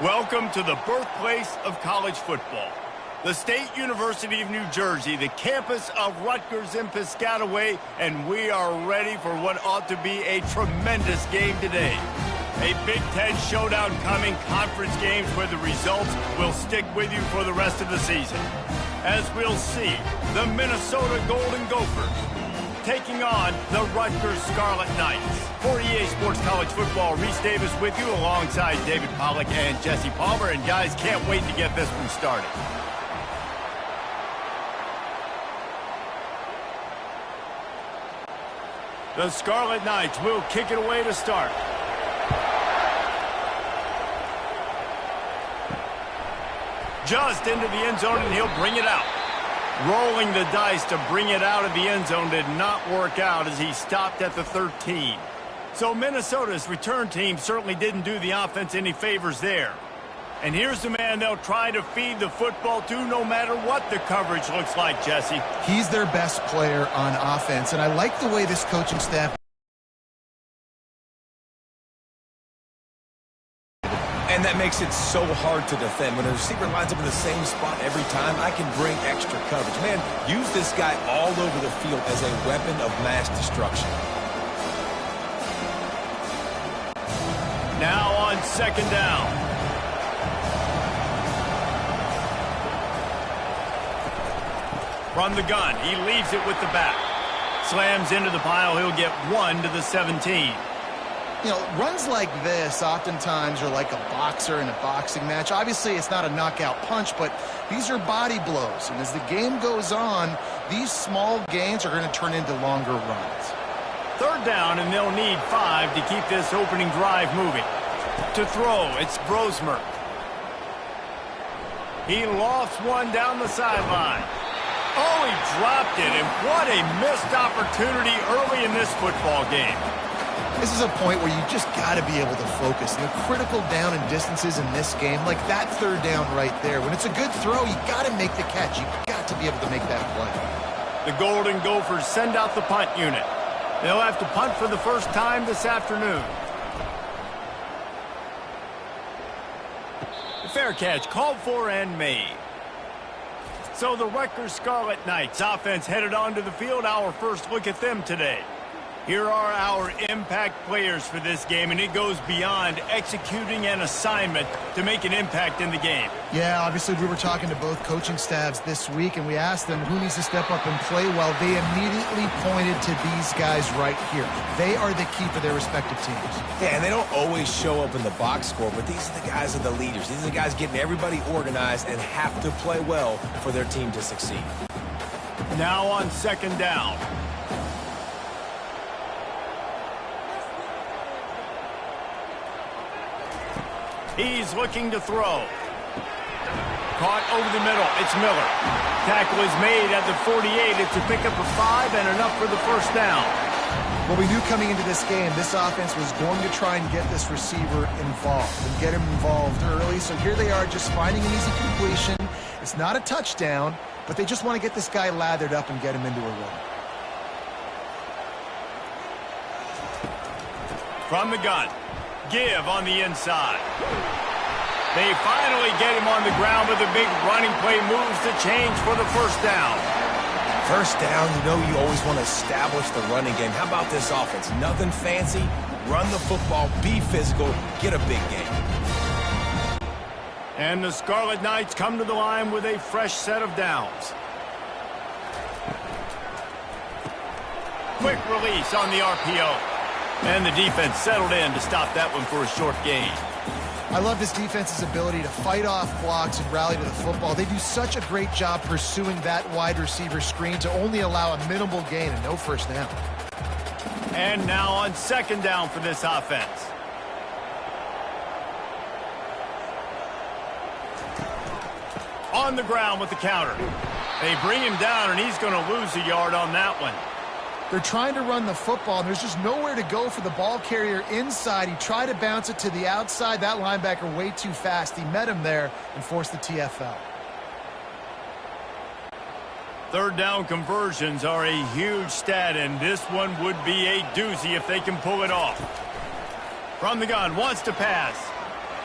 Welcome to the birthplace of college football. The State University of New Jersey, the campus of Rutgers in Piscataway, and we are ready for what ought to be a tremendous game today. A Big Ten showdown coming, conference games where the results will stick with you for the rest of the season. As we'll see, the Minnesota Golden Gophers taking on the Rutgers Scarlet Knights. For EA Sports College Football, Reese Davis with you alongside David Pollack and Jesse Palmer. And guys, can't wait to get this one started. The Scarlet Knights will kick it away to start. Just into the end zone, and he'll bring it out. Rolling the dice to bring it out of the end zone did not work out as he stopped at the 13. So Minnesota's return team certainly didn't do the offense any favors there. And here's the man they'll try to feed the football to no matter what the coverage looks like, Jesse. He's their best player on offense, and I like the way this coaching staff. And that makes it so hard to defend. When a receiver lines up in the same spot every time, I can bring extra coverage. Man, use this guy all over the field as a weapon of mass destruction. Now on second down. From the gun, he leaves it with the back. Slams into the pile, he'll get 1 to the 17. You know, runs like this oftentimes are like a boxer in a boxing match. Obviously, it's not a knockout punch, but these are body blows. And as the game goes on, these small gains are going to turn into longer runs. Third down, and they'll need 5 to keep this opening drive moving. To throw, it's Brosmer. He lofts one down the sideline. Oh, he dropped it, and what a missed opportunity early in this football game. This is a point where you just got to be able to focus. The critical down and distances in this game, like that third down right there. When it's a good throw, you got to make the catch. You got to be able to make that play. The Golden Gophers send out the punt unit. They'll have to punt for the first time this afternoon. The fair catch called for and made. So the Rutgers Scarlet Knights offense headed onto the field. Our first look at them today. Here are our impact players for this game, and it goes beyond executing an assignment to make an impact in the game. Yeah, obviously we were talking to both coaching staffs this week, and we asked them who needs to step up and play well. They immediately pointed to these guys right here. They are the key for their respective teams. Yeah, and they don't always show up in the box score, but these are the guys that are the leaders. These are the guys getting everybody organized and have to play well for their team to succeed. Now on second down. He's looking to throw. Caught over the middle. It's Miller. Tackle is made at the 48. It's a pickup of 5 and enough for the first down. Well, we knew coming into this game, this offense was going to try and get this receiver involved and get him involved early. So here they are just finding an easy completion. It's not a touchdown, but they just want to get this guy lathered up and get him into a run. From the gun. Give on the inside. They finally get him on the ground with a big running play, moves the change for the first down. First down, you know you always want to establish the running game. How about this offense? Nothing fancy. Run the football, be physical, get a big game. And the Scarlet Knights come to the line with a fresh set of downs. Quick release on the RPO. And the defense settled in to stop that one for a short gain. I love this defense's ability to fight off blocks and rally to the football. They do such a great job pursuing that wide receiver screen to only allow a minimal gain and no first down. And now on second down for this offense. On the ground with the counter. They bring him down, and he's going to lose a yard on that one. They're trying to run the football, and there's just nowhere to go for the ball carrier inside. He tried to bounce it to the outside. That linebacker way too fast. He met him there and forced the TFL. Third down conversions are a huge stat, and this one would be a doozy if they can pull it off. From the gun, wants to pass.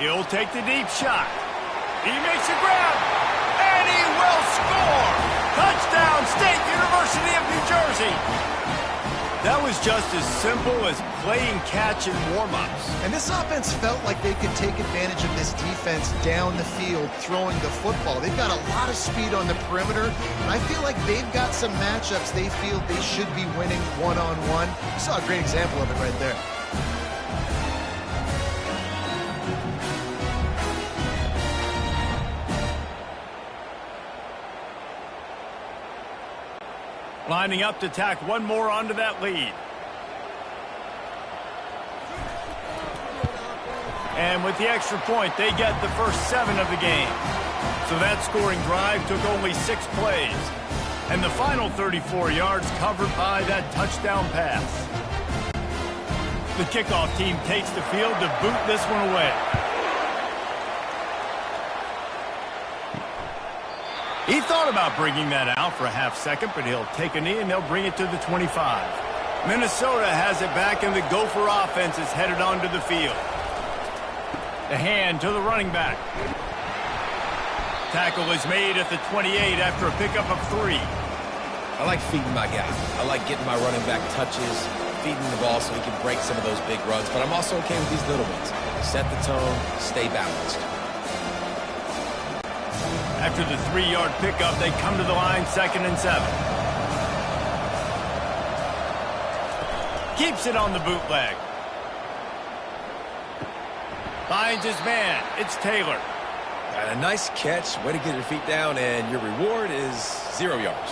He'll take the deep shot. He makes a grab, and he will score! Touchdown, State University of New Jersey! That was just as simple as playing catch in warm-ups. And this offense felt like they could take advantage of this defense down the field throwing the football. They've got a lot of speed on the perimeter, and I feel like they've got some matchups they feel they should be winning one-on-one. You saw a great example of it right there. Lining up to tack one more onto that lead. And with the extra point, they get the first 7 of the game. So that scoring drive took only 6 plays. And the final 34 yards covered by that touchdown pass. The kickoff team takes the field to boot this one away. He thought about bringing that out for a half second, but he'll take a knee and they'll bring it to the 25. Minnesota has it back and the Gopher offense is headed onto the field. The hand to the running back. Tackle is made at the 28 after a pickup of 3. I like feeding my guy. I like getting my running back touches, feeding the ball so he can break some of those big runs, but I'm also okay with these little ones. Set the tone, stay balanced. After the 3-yard pickup, they come to the line, 2nd and 7. Keeps it on the bootleg. Finds his man. It's Taylor. A nice catch. Way to get your feet down, and your reward is 0 yards.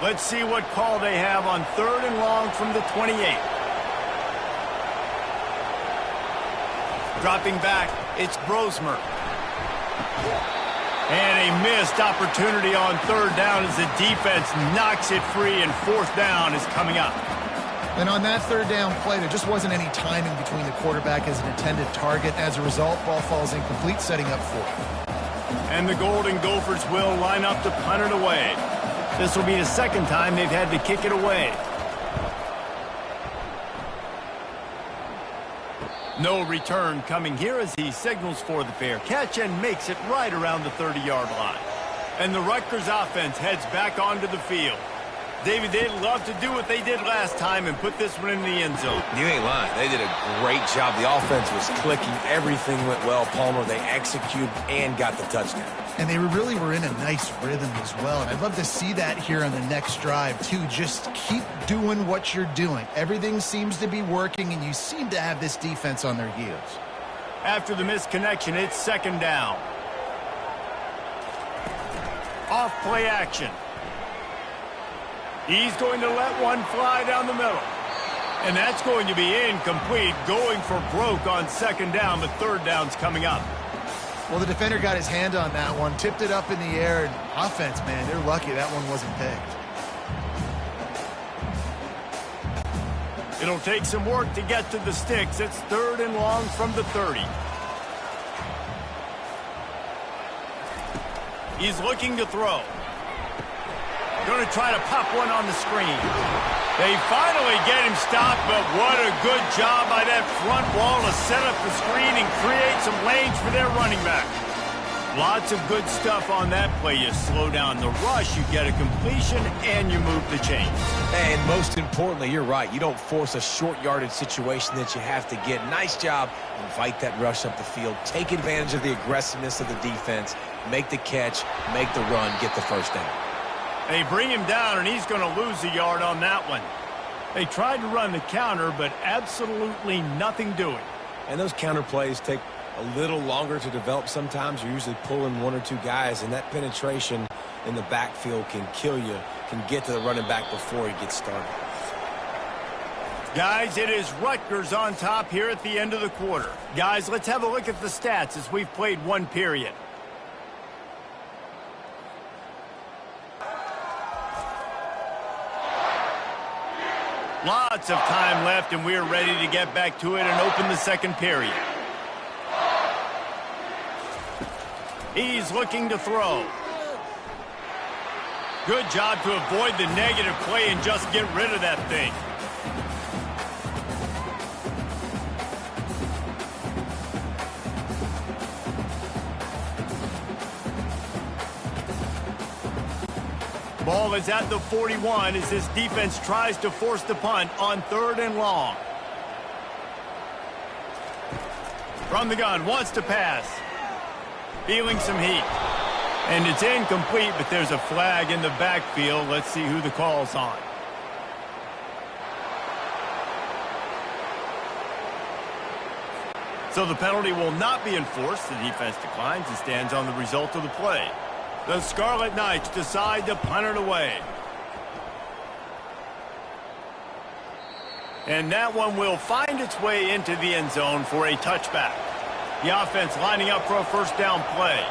Let's see what call they have on 3rd and long from the 28. Dropping back, it's Brosmer. And a missed opportunity on 3rd down as the defense knocks it free, and 4th down is coming up. And on that 3rd down play, there just wasn't any timing between the quarterback as an intended target. As a result, ball falls incomplete, setting up 4th. And the Golden Gophers will line up to punt it away. This will be the 2nd time they've had to kick it away. No return coming here as he signals for the fair catch and makes it right around the 30-yard line. And the Rutgers offense heads back onto the field. David, they'd love to do what they did last time and put this one in the end zone. You ain't lying. They did a great job. The offense was clicking. Everything went well. Palmer, they executed and got the touchdown. And they really were in a nice rhythm as well. And I'd love to see that here on the next drive, too. Just keep doing what you're doing. Everything seems to be working, and you seem to have this defense on their heels. After the misconnection, it's 2nd down. Off play action. He's going to let one fly down the middle. And that's going to be incomplete, going for broke on 2nd down, but 3rd down's coming up. Well, the defender got his hand on that one, tipped it up in the air, and offense, man, they're lucky that one wasn't picked. It'll take some work to get to the sticks. It's 3rd and long from the 30. He's looking to throw. Going to try to pop one on the screen. They finally get him stopped, but what a good job by that front wall to set up the screen and create some lanes for their running back. Lots of good stuff on that play. You slow down the rush, you get a completion, and you move the chains. And most importantly, you're right. You don't force a short yardage situation that you have to get. Nice job. Invite that rush up the field. Take advantage of the aggressiveness of the defense. Make the catch, make the run, get the 1st down. They bring him down, and he's going to lose a yard on that one. They tried to run the counter, but absolutely nothing doing. And those counter plays take a little longer to develop sometimes. You're usually pulling 1 or 2 guys, and that penetration in the backfield can kill you, can get to the running back before he gets started. Guys, it is Rutgers on top here at the end of the quarter. Guys, let's have a look at the stats as we've played 1 period. Lots of time left, and we're ready to get back to it and open the 2nd period. He's looking to throw. Good job to avoid the negative play and just get rid of that thing. Ball is at the 41 as his defense tries to force the punt on 3rd and long. From the gun, wants to pass. Feeling some heat. And it's incomplete, but there's a flag in the backfield. Let's see who the call's on. So the penalty will not be enforced. The defense declines and stands on the result of the play. The Scarlet Knights decide to punt it away. And that one will find its way into the end zone for a touchback. The offense lining up for a first down play.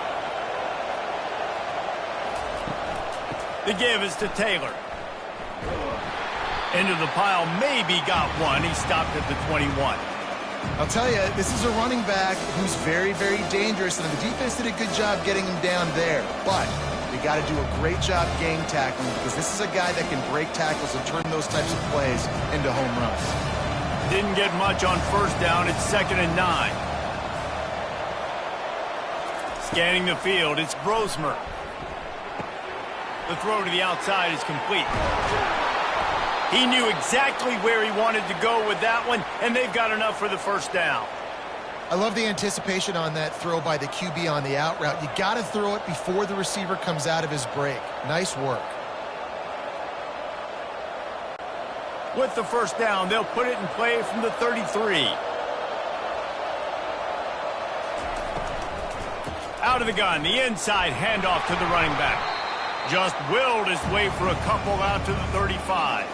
The give is to Taylor. Into the pile, maybe got one. He stopped at the 21. I'll tell you, this is a running back who's very, very dangerous, and the defense did a good job getting him down there. But they got to do a great job gang tackling because this is a guy that can break tackles and turn those types of plays into home runs. Didn't get much on first down. It's 2nd and 9. Scanning the field, it's Brosmer. The throw to the outside is complete. He knew exactly where he wanted to go with that one, and they've got enough for the first down. I love the anticipation on that throw by the QB on the out route. You got to throw it before the receiver comes out of his break. Nice work. With the first down, they'll put it in play from the 33. Out of the gun, the inside handoff to the running back. Just willed his way for a couple out to the 35.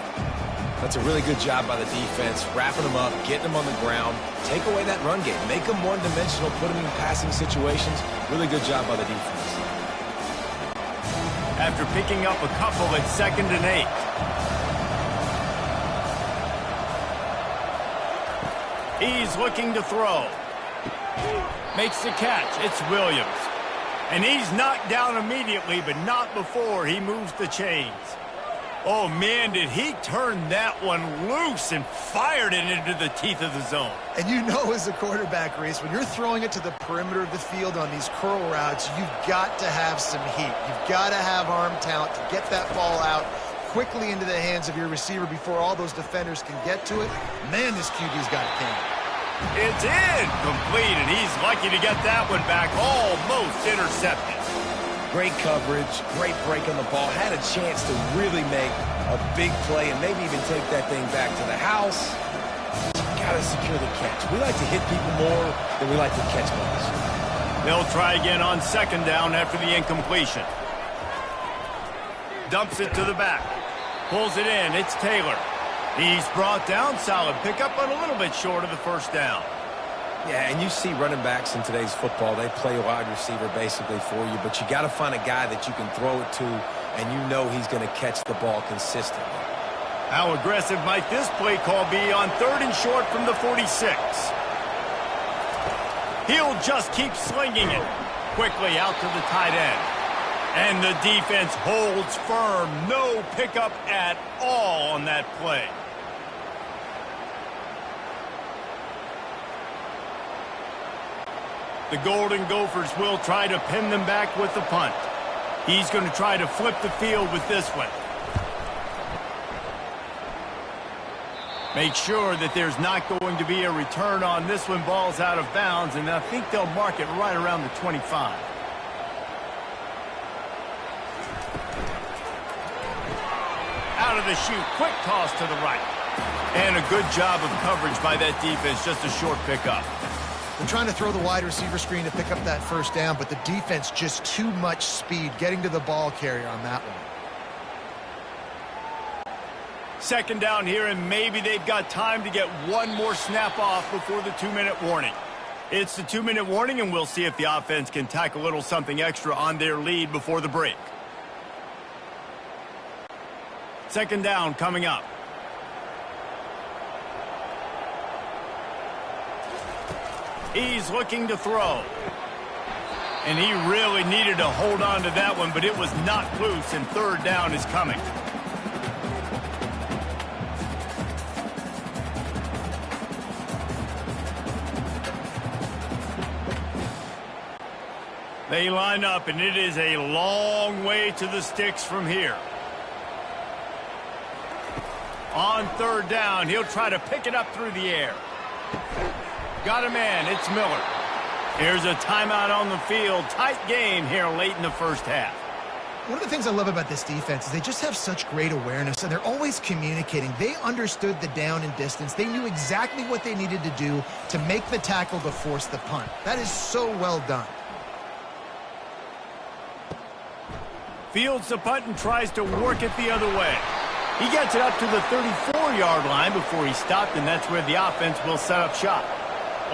That's a really good job by the defense, wrapping them up, getting them on the ground, take away that run game, make them one-dimensional, put them in passing situations. Really good job by the defense. After picking up a couple, it's 2nd and 8. He's looking to throw. Makes the catch. It's Williams. And he's knocked down immediately, but not before he moves the chains. Oh, man, did he turn that one loose and fired it into the teeth of the zone. And you know as a quarterback, Reese, when you're throwing it to the perimeter of the field on these curl routes, you've got to have some heat. You've got to have arm talent to get that ball out quickly into the hands of your receiver before all those defenders can get to it. Man, this QB's got a can. It's incomplete, and he's lucky to get that one back, almost intercepted. Great coverage, great break on the ball, had a chance to really make a big play and maybe even take that thing back to the house. Got to secure the catch. We like to hit people more than we like to catch balls. They'll try again on 2nd down after the incompletion. Dumps it to the back. Pulls it in. It's Taylor. He's brought down. Solid pickup, but a little bit short of the first down. Yeah, and you see running backs in today's football, they play a wide receiver basically for you, but you got to find a guy that you can throw it to, and you know he's going to catch the ball consistently. How aggressive might this play call be on 3rd and short from the 46? He'll just keep slinging it. Quickly out to the tight end. And the defense holds firm. No pickup at all on that play. The Golden Gophers will try to pin them back with the punt. He's going to try to flip the field with this one. Make sure that there's not going to be a return on this one. Ball's out of bounds, and I think they'll mark it right around the 25. Out of the chute, quick toss to the right. And a good job of coverage by that defense, just a short pickup. They're trying to throw the wide receiver screen to pick up that first down, but the defense just too much speed getting to the ball carrier on that one. 2nd down here, and maybe they've got time to get one more snap off before the 2-minute warning. It's the 2-minute warning, and we'll see if the offense can tack a little something extra on their lead before the break. 2nd down coming up. He's looking to throw. And he really needed to hold on to that one, but it was knocked loose, and third down is coming. They line up, and it is a long way to the sticks from here. On third down, he'll try to pick it up through the air. Got a man, it's Miller. Here's a timeout on the field. Tight game here late in the first half. One of the things I love about this defense is they just have such great awareness, and they're always communicating. They understood the down and distance. They knew exactly what they needed to do to make the tackle to force the punt. That is so well done. Fields the punt and tries to work it the other way. He gets it up to the 34-yard line before he stopped, and that's where the offense will set up shop.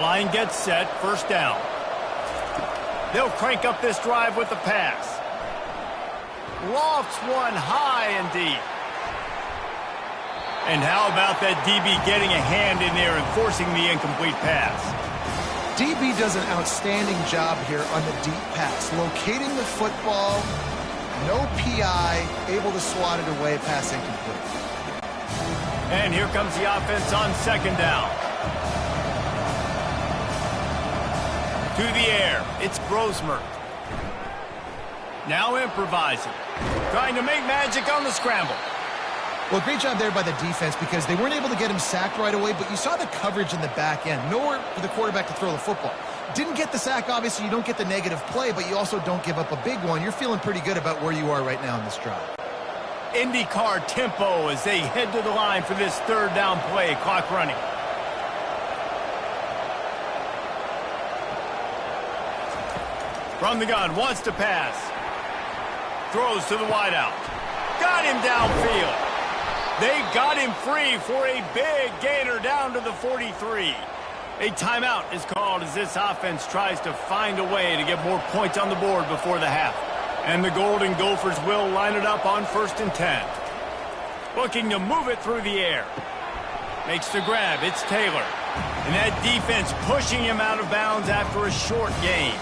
Line gets set, first down. They'll crank up this drive with the pass. Lofts one high and deep. And how about that DB getting a hand in there and forcing the incomplete pass? DB does an outstanding job here on the deep pass, locating the football, no PI, able to swat it away, pass incomplete. And here comes the offense on second down. To the air, it's Brosmer. Now improvising. Trying to make magic on the scramble. Well, great job there by the defense because they weren't able to get him sacked right away, but you saw the coverage in the back end. Nowhere for the quarterback to throw the football. Didn't get the sack, obviously. You don't get the negative play, but you also don't give up a big one. You're feeling pretty good about where you are right now in this drive. IndyCar tempo as they head to the line for this third down play. Clock running. From the gun, wants to pass. Throws to the wideout. Got him downfield. They got him free for a big gainer down to the 43. A timeout is called as this offense tries to find a way to get more points on the board before the half. And the Golden Gophers will line it up on 1st and 10. Looking to move it through the air. Makes the grab. It's Taylor. And that defense pushing him out of bounds after a short gain.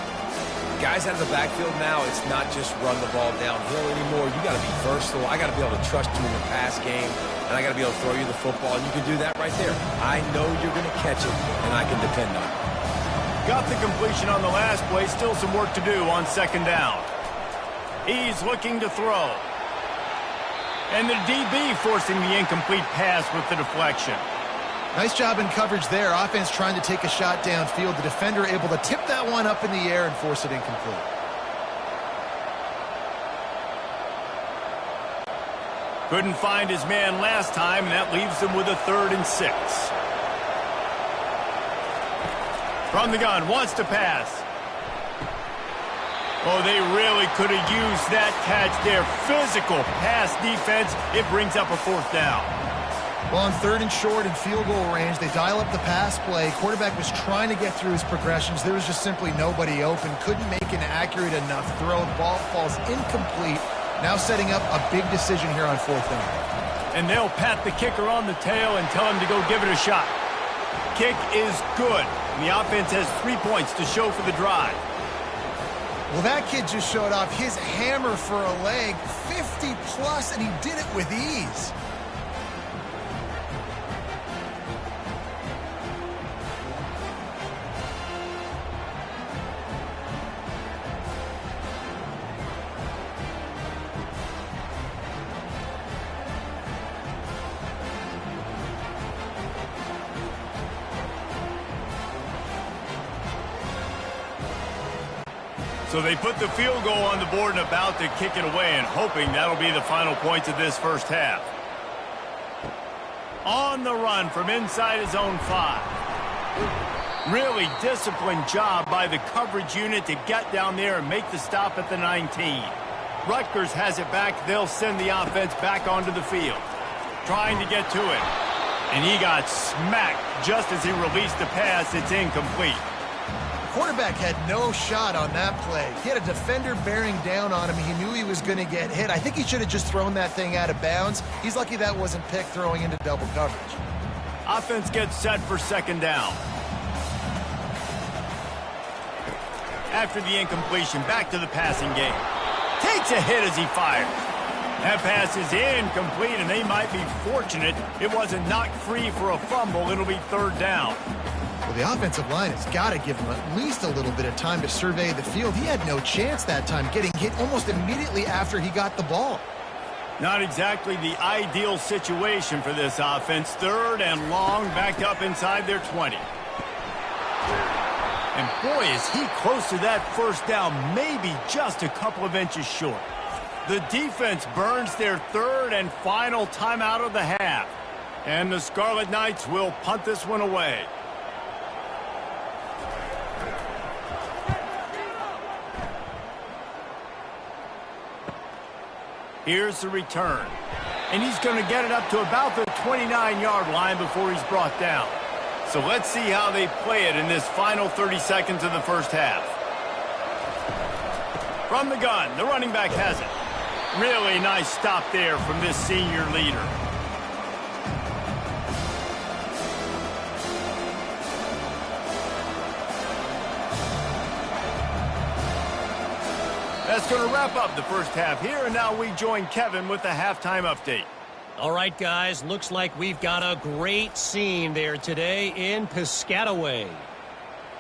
Guys out of the backfield now, it's not just run the ball downhill anymore. You got to be versatile. I got to be able to trust you in the pass game, and I got to be able to throw you the football, and you can do that right there. I know you're going to catch it, and I can depend on it. Got the completion on the last play. Still some work to do on second down. He's looking to throw. And the DB forcing the incomplete pass with the deflection. Nice job in coverage there. Offense trying to take a shot downfield. The defender able to tip that one up in the air and force it incomplete. Couldn't find his man last time, and that leaves him with a 3rd and 6. From the gun, wants to pass. Oh, they really could have used that catch there. Physical pass defense. It brings up a 4th down. Well, on 3rd and short and field goal range, they dial up the pass play. Quarterback was trying to get through his progressions. There was just simply nobody open. Couldn't make an accurate enough throw. The ball falls incomplete. Now setting up a big decision here on 4th down. And they'll pat the kicker on the tail and tell him to go give it a shot. Kick is good. And the offense has 3 points to show for the drive. Well, that kid just showed off his hammer for a leg. 50-plus, and he did it with ease. So they put the field goal on the board and about to kick it away and hoping that'll be the final points of this first half. On the run from inside his own 5. Really disciplined job by the coverage unit to get down there and make the stop at the 19. Rutgers has it back. They'll send the offense back onto the field. Trying to get to it. And he got smacked just as he released the pass. It's incomplete. Quarterback had no shot on that play. He had a defender bearing down on him. He knew he was going to get hit. I think he should have just thrown that thing out of bounds. He's lucky that wasn't picked throwing into double coverage. Offense gets set for second down. After the incompletion, back to the passing game. Takes a hit as he fires. That pass is incomplete, and they might be fortunate it wasn't knocked free for a fumble. It'll be third down. Well, the offensive line has got to give him at least a little bit of time to survey the field. He had no chance that time, getting hit almost immediately after he got the ball. Not exactly the ideal situation for this offense. Third and long, backed up inside their 20. And boy, is he close to that first down, maybe just a couple of inches short. The defense burns their third and final timeout of the half. And the Scarlet Knights will punt this one away. Here's the return. And he's going to get it up to about the 29-yard line before he's brought down. So let's see how they play it in this final 30 seconds of the first half. From the gun, the running back has it. Really nice stop there from this senior leader. That's going to wrap up the first half here, and now we join Kevin with the halftime update. All right, guys, looks like we've got a great scene there today in Piscataway.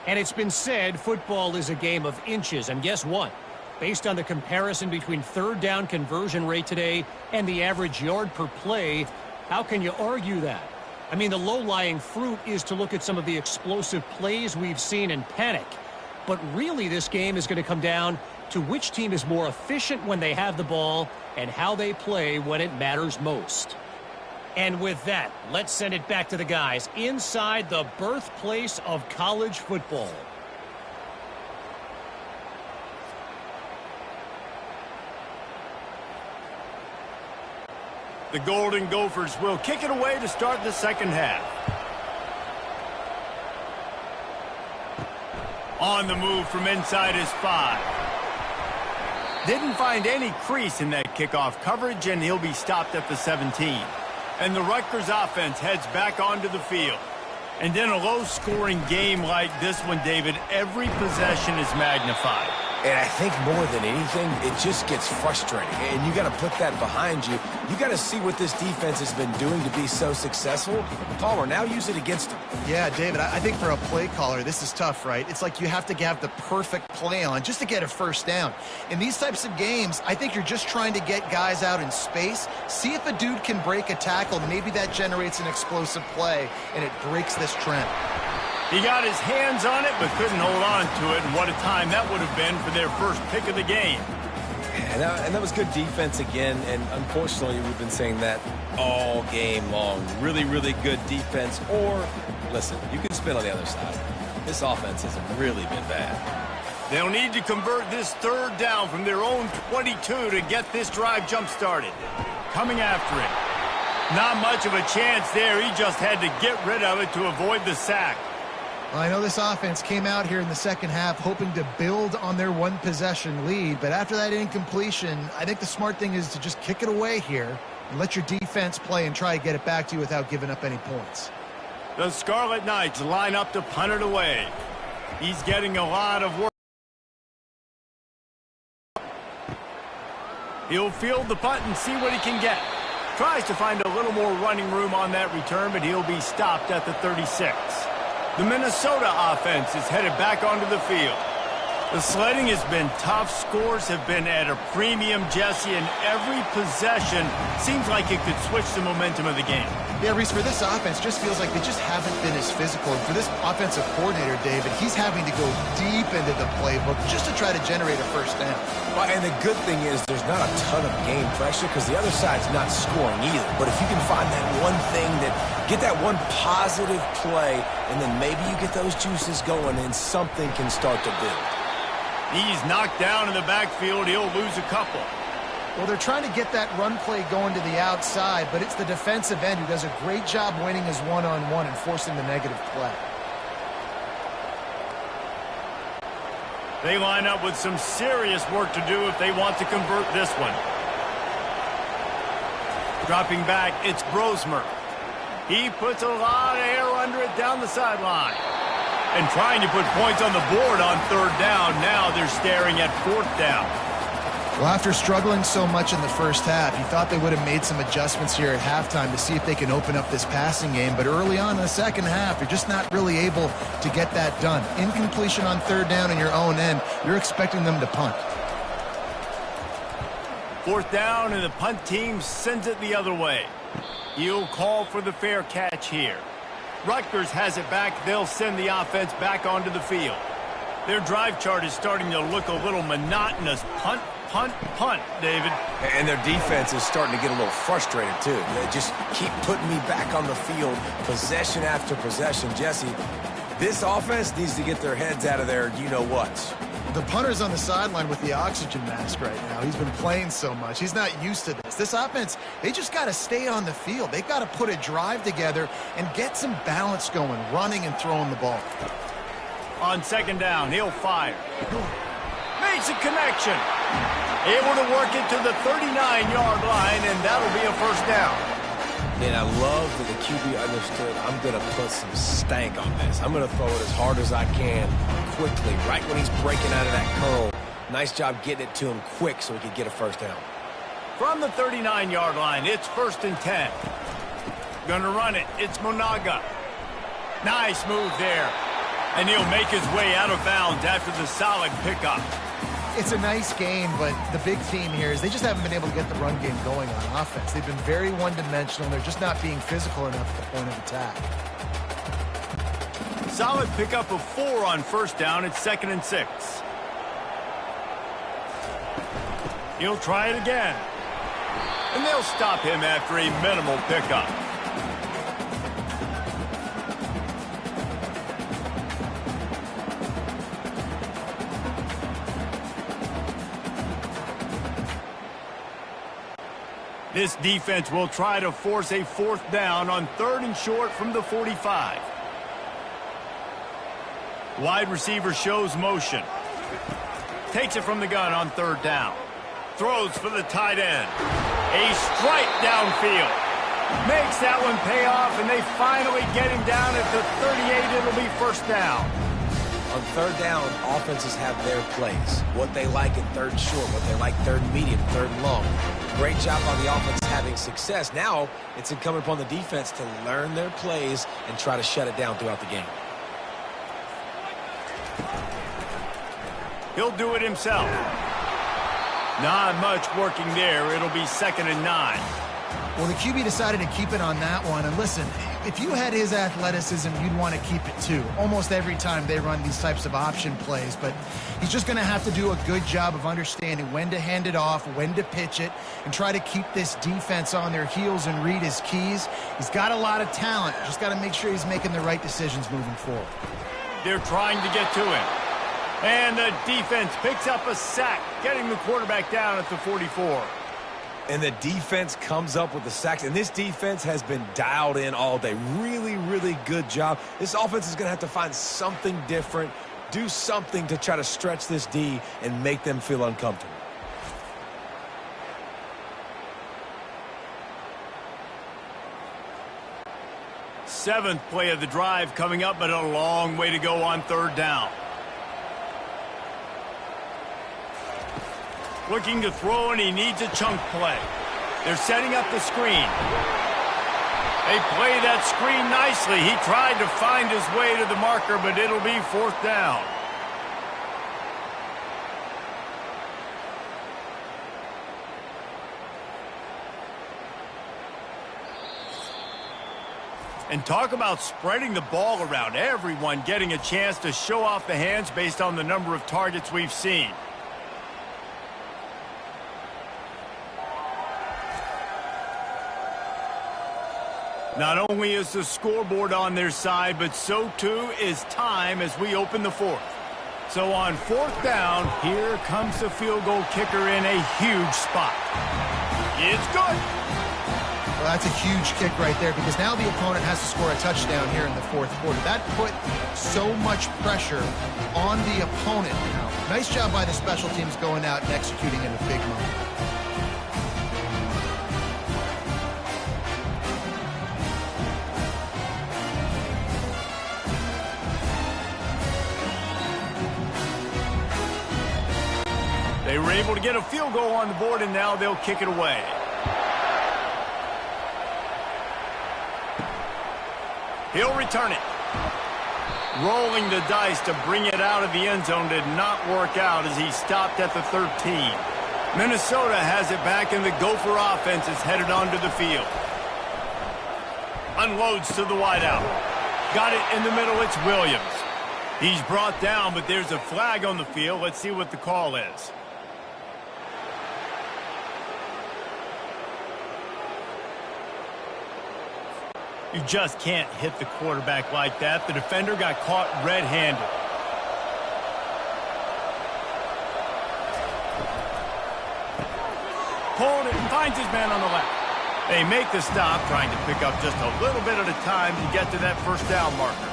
And it's been said football is a game of inches, and guess what? Based on the comparison between third down conversion rate today and the average yard per play, how can you argue that? I mean, the low-lying fruit is to look at some of the explosive plays we've seen and panic. But really, this game is going to come down to which team is more efficient when they have the ball and how they play when it matters most. And with that, let's send it back to the guys inside the birthplace of college football. The Golden Gophers will kick it away to start the second half. On the move from inside his 5. Didn't find any crease in that kickoff coverage, and he'll be stopped at the 17. And the Rutgers offense heads back onto the field. And in a low-scoring game like this one, David, every possession is magnified. And I think more than anything, it just gets frustrating. And you got to put that behind you. You got to see what this defense has been doing to be so successful. Palmer, now use it against them. Yeah, David, I think for a play caller, this is tough, right? It's like you have to have the perfect play on just to get a first down. In these types of games, I think you're just trying to get guys out in space, see if a dude can break a tackle. Maybe that generates an explosive play, and it breaks this trend. He got his hands on it, but couldn't hold on to it, and what a time that would have been for their first pick of the game. And that was good defense again, and unfortunately, we've been saying that all game long. Really, really good defense, or, listen, you can spin on the other side. This offense has really been bad. They'll need to convert this third down from their own 22 to get this drive jump-started. Coming after it. Not much of a chance there. He just had to get rid of it to avoid the sack. Well, I know this offense came out here in the second half hoping to build on their one-possession lead, but after that incompletion, I think the smart thing is to just kick it away here and let your defense play and try to get it back to you without giving up any points. The Scarlet Knights line up to punt it away. He's getting a lot of work. He'll field the punt and see what he can get. Tries to find a little more running room on that return, but he'll be stopped at the 36. The Minnesota offense is headed back onto the field. The sledding has been tough. Scores have been at a premium, Jesse, and every possession seems like it could switch the momentum of the game. Yeah, Reese, for this offense, just feels like they just haven't been as physical. And for this offensive coordinator, David, he's having to go deep into the playbook just to try to generate a first down. Well, and the good thing is there's not a ton of game pressure because the other side's not scoring either. But if you can find that one thing, get that one positive play, and then maybe you get those juices going and something can start to build. He's knocked down in the backfield. He'll lose a couple. Well, they're trying to get that run play going to the outside, but it's the defensive end who does a great job winning his one-on-one and forcing the negative play. They line up with some serious work to do if they want to convert this one. Dropping back, it's Brosmer. He puts a lot of air under it down the sideline. and trying to put points on the board on third down. Now they're staring at fourth down. Well, after struggling so much in the first half, you thought they would have made some adjustments here at halftime to see if they can open up this passing game. But early on in the second half, you're just not really able to get that done. Incompletion on third down in your own end, you're expecting them to punt. Fourth down, and the punt team sends it the other way. He'll call for the fair catch here. Rutgers has it back. They'll send the offense back onto the field. Their drive chart is starting to look a little monotonous. Punt, punt, punt, David. And their defense is starting to get a little frustrated, too. They just keep putting me back on the field, possession after possession. Jesse, this offense needs to get their heads out of their you-know-whats. The punter's on the sideline with the oxygen mask right now. He's been playing so much. He's not used to this. This offense, they just got to stay on the field. They've got to put a drive together and get some balance going, running and throwing the ball. On second down, he'll fire. Makes a connection. Able to work it to the 39-yard line, and that'll be a first down. And I love that the QB understood, I'm going to put some stank on this. I'm going to throw it as hard as I can, quickly, right when he's breaking out of that curl. Nice job getting it to him quick so he could get a first down. From the 39-yard line, it's 1st and 10. Gonna run it. It's Monaga. Nice move there. And he'll make his way out of bounds after the solid pickup. It's a nice game, but the big theme here is they just haven't been able to get the run game going on offense. They've been very one-dimensional. They're just not being physical enough at the point of attack. Solid pickup of 4 on first down. It's 2nd and 6. He'll try it again. And they'll stop him after a minimal pickup. This defense will try to force a 4th down on 3rd and short from the 45. Wide receiver shows motion. Takes it from the gun on 3rd down. Throws for the tight end. A strike downfield. Makes that one pay off, and they finally get him down at the 38. It'll be 1st down. On 3rd down, offenses have their plays. What they like in 3rd short, what they like 3rd medium, 3rd long. Great job on the offense having success. Now it's incumbent upon the defense to learn their plays and try to shut it down throughout the game. He'll do it himself. Not much working there. It'll be 2nd and 9. Well, the QB decided to keep it on that one. And listen, if you had his athleticism, you'd want to keep it too. Almost every time they run these types of option plays. But he's just going to have to do a good job of understanding when to hand it off, when to pitch it, and try to keep this defense on their heels and read his keys. He's got a lot of talent. Just got to make sure he's making the right decisions moving forward. They're trying to get to him. And the defense picks up a sack, getting the quarterback down at the 44. And the defense comes up with the sacks. And this defense has been dialed in all day. Really, really good job. This offense is going to have to find something different, do something to try to stretch this D and make them feel uncomfortable. Seventh play of the drive coming up, but a long way to go on 3rd down. Looking to throw, and he needs a chunk play. They're setting up the screen. They play that screen nicely. He tried to find his way to the marker, but it'll be 4th down. And talk about spreading the ball around. Everyone getting a chance to show off the hands based on the number of targets we've seen. Not only is the scoreboard on their side, but so too is time as we open the 4th. So on 4th down, here comes the field goal kicker in a huge spot. It's good. Well, that's a huge kick right there because now the opponent has to score a touchdown here in the 4th quarter. That put so much pressure on the opponent now. Nice job by the special teams going out and executing in a big moment. They were able to get a field goal on the board, and now they'll kick it away. He'll return it. Rolling the dice to bring it out of the end zone did not work out as he stopped at the 13. Minnesota has it back, and the Gopher offense is headed onto the field. Unloads to the wideout. Got it in the middle. It's Williams. He's brought down, but there's a flag on the field. Let's see what the call is. You just can't hit the quarterback like that. The defender got caught red-handed. Pulled it and finds his man on the left. They make the stop, trying to pick up just a little bit at a time to get to that first down marker.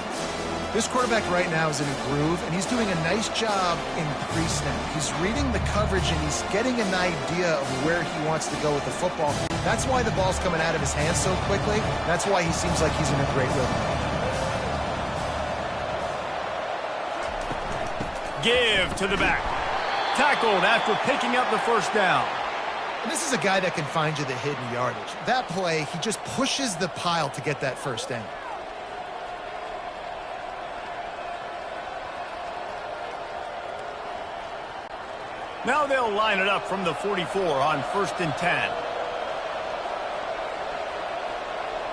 This quarterback right now is in a groove, and he's doing a nice job in pre-snap. He's reading the coverage, and he's getting an idea of where he wants to go with the football. That's why the ball's coming out of his hands so quickly. That's why he seems like he's in a great rhythm. Give to the back. Tackled after picking up the first down. And this is a guy that can find you the hidden yardage. That play, he just pushes the pile to get that first down. Now they'll line it up from the 44 on 1st and 10.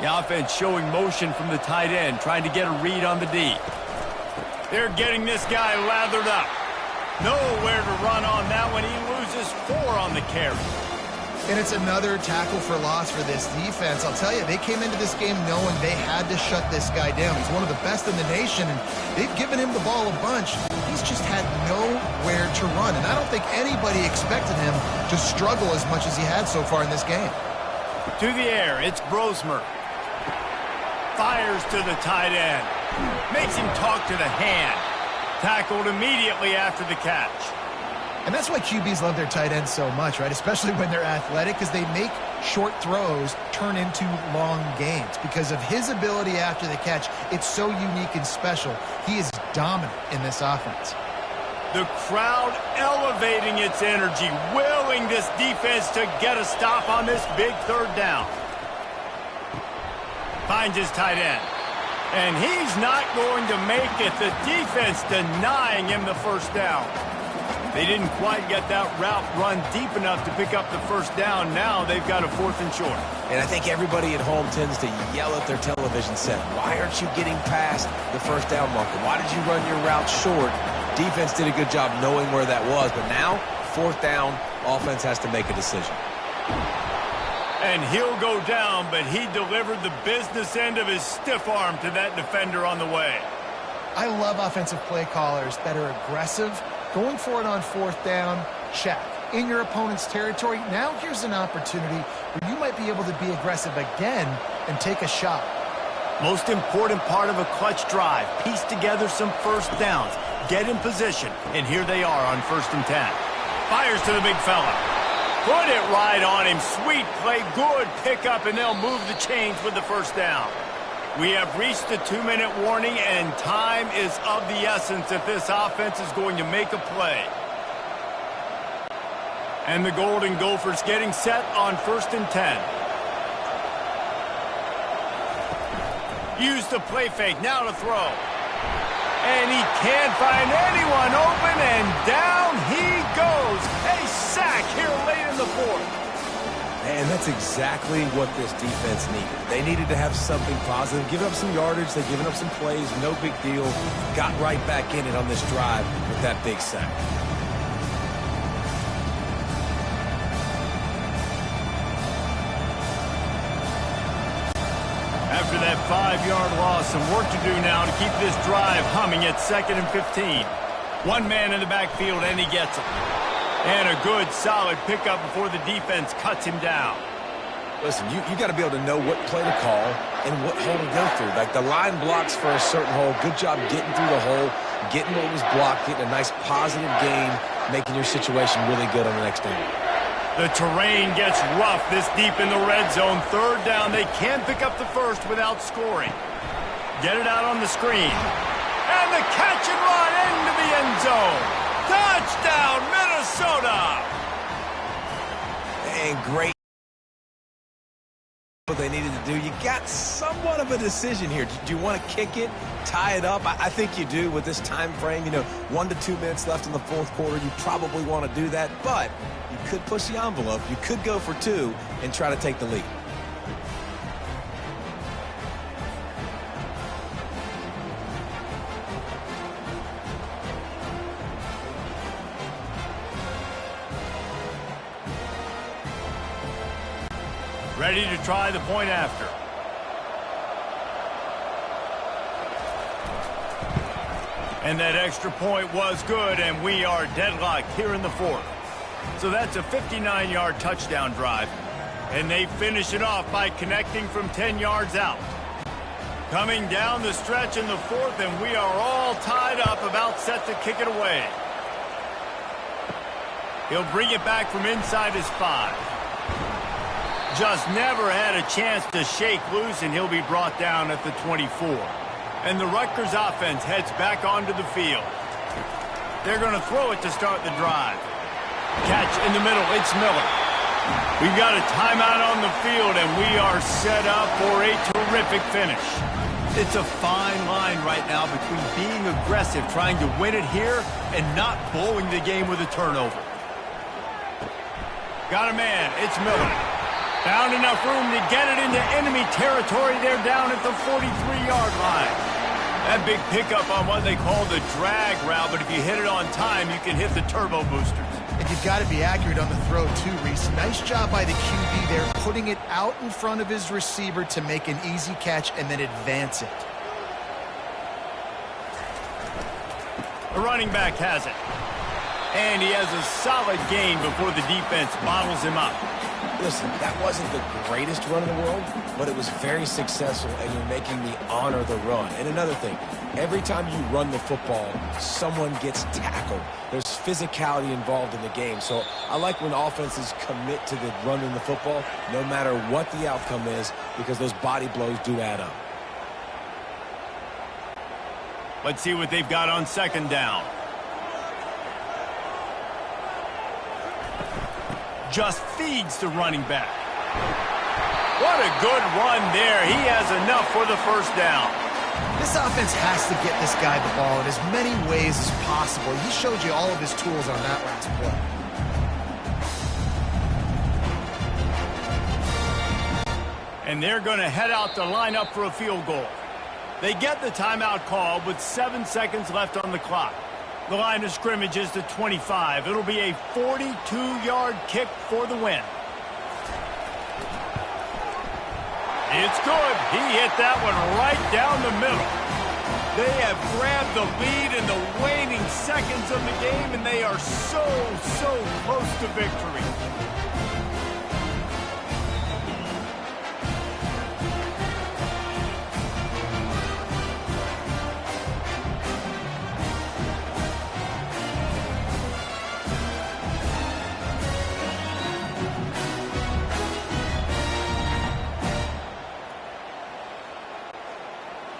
The offense showing motion from the tight end, trying to get a read on the D. They're getting this guy lathered up. Nowhere to run on that one. He loses 4 on the carry. And it's another tackle for loss for this defense. I'll tell you, they came into this game knowing they had to shut this guy down. He's one of the best in the nation, and they've given him the ball a bunch. He's just had nowhere to run, and I don't think anybody expected him to struggle as much as he had so far in this game. To the air, it's Brosmer. Fires to the tight end. Makes him talk to the hand. Tackled immediately after the catch. And that's why QBs love their tight ends so much, right? Especially when they're athletic, because they make short throws turn into long gains. Because of his ability after the catch, it's so unique and special. He is dominant in this offense. The crowd elevating its energy, willing this defense to get a stop on this big third down. Finds his tight end. And he's not going to make it. The defense denying him the first down. They didn't quite get that route run deep enough to pick up the first down. Now they've got a 4th and short. And I think everybody at home tends to yell at their television set. Why aren't you getting past the first down marker? Why did you run your route short? Defense did a good job knowing where that was. But now, 4th down, offense has to make a decision. And he'll go down, but he delivered the business end of his stiff arm to that defender on the way. I love offensive play callers that are aggressive. Going for it on 4th down, check. In your opponent's territory, now here's an opportunity where you might be able to be aggressive again and take a shot. Most important part of a clutch drive, piece together some first downs, get in position, and here they are on 1st and 10. Fires to the big fella. Put it right on him. Sweet play, good pickup, and they'll move the chains with the first down. We have reached the 2-minute warning, and time is of the essence if this offense is going to make a play. And the Golden Gophers getting set on 1st and 10. Use the play fake, now to throw. And he can't find anyone open, and down he goes. A sack here late in the 4th. And that's exactly what this defense needed. They needed to have something positive. Give up some yardage. They've given up some plays. No big deal. Got right back in it on this drive with that big sack. After that 5-yard loss, some work to do now to keep this drive humming at 2nd and 15. One man in the backfield, and he gets it. And a good, solid pickup before the defense cuts him down. Listen, you got to be able to know what play to call and what hole to go through. Like the line blocks for a certain hole. Good job getting through the hole, getting what was blocked, getting a nice positive gain, making your situation really good on the next down. The terrain gets rough this deep in the red zone. 3rd down, they can't pick up the first without scoring. Get it out on the screen. And the catch and run into the end zone. Touchdown, Minnesota! great what they needed to do. You got somewhat of a decision here. Do you want to kick it, tie it up? I think you do with this time frame. 1 to 2 minutes left in the fourth quarter. You probably want to do that, but you could push the envelope. You could go for 2 and try to take the lead. Ready to try the point after. And that extra point was good, and we are deadlocked here in the fourth. So that's a 59-yard touchdown drive. And they finish it off by connecting from 10 yards out. Coming down the stretch in the fourth, and we are all tied up, about set to kick it away. He'll bring it back from inside his 5. Just never had a chance to shake loose, and he'll be brought down at the 24. And the Rutgers offense heads back onto the field. They're going to throw it to start the drive. Catch in the middle. It's Miller. We've got a timeout on the field, and we are set up for a terrific finish. It's a fine line right now between being aggressive, trying to win it here, and not blowing the game with a turnover. Got a man. It's Miller. Found enough room to get it into enemy territory. They're down at the 43-yard line. That big pickup on what they call the drag route, but if you hit it on time, you can hit the turbo boosters. And you've got to be accurate on the throw, too, Reese. Nice job by the QB there, putting it out in front of his receiver to make an easy catch and then advance it. The running back has it. And he has a solid gain before the defense bottles him up. Listen, that wasn't the greatest run in the world, but it was very successful, and you're making me honor the run. And another thing, every time you run the football, someone gets tackled. There's physicality involved in the game. So I like when offenses commit to the running the football, no matter what the outcome is, because those body blows do add up. Let's see what they've got on second down. Just feeds the running back. What a good run there. He has enough for the first down. This offense has to get this guy the ball in as many ways as possible. He showed you all of his tools on that last play. And they're going to head out to line up for a field goal. They get the timeout call with 7 seconds left on the clock. The line of scrimmage is to 25. It'll be a 42-yard kick for the win. It's good. He hit that one right down the middle. They have grabbed the lead in the waning seconds of the game, and they are so close to victory.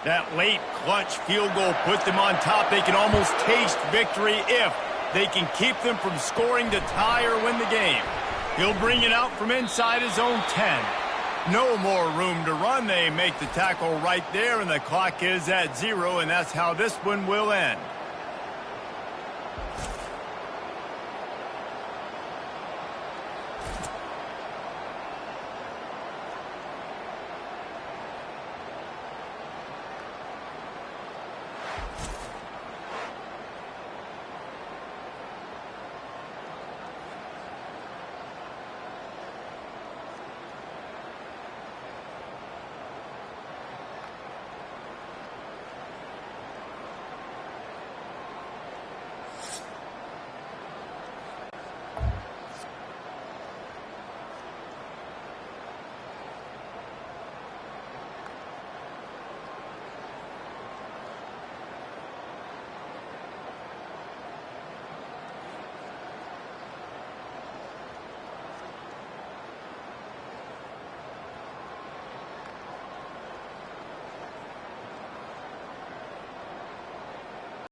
That late clutch field goal put them on top. They can almost taste victory if they can keep them from scoring to tie or win the game. He'll bring it out from inside his own 10. No more room to run. They make the tackle right there, and the clock is at 0, and that's how this one will end.